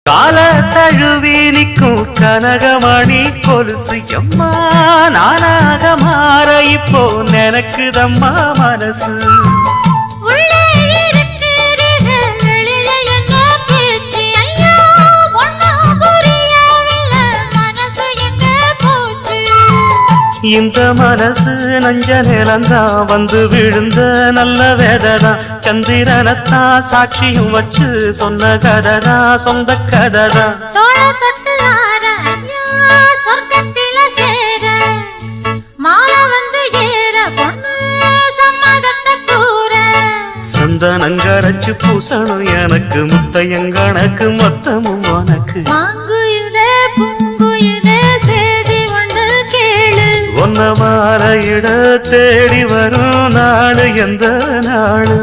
கால தழுவி நிற்கும் கனகமணி கொலுசு எம்மா நானாக மாற இப்போ நினைக்குதம்மா மனசு. இந்த மனசு நஞ்ச நிலந்தான் வந்து விழுந்த நல்ல வேததான். சந்திரனத்தான் சாட்சியும் வச்சு சொன்ன கததா சொந்த கததா. சந்தனங்கரைச்சு பூசணும் எனக்கு முத்தையங்கணக்கு மொத்தமும் உனக்கு. ஒன்ன மாற இட தேடி வரும் நாடு எந்த நாடு.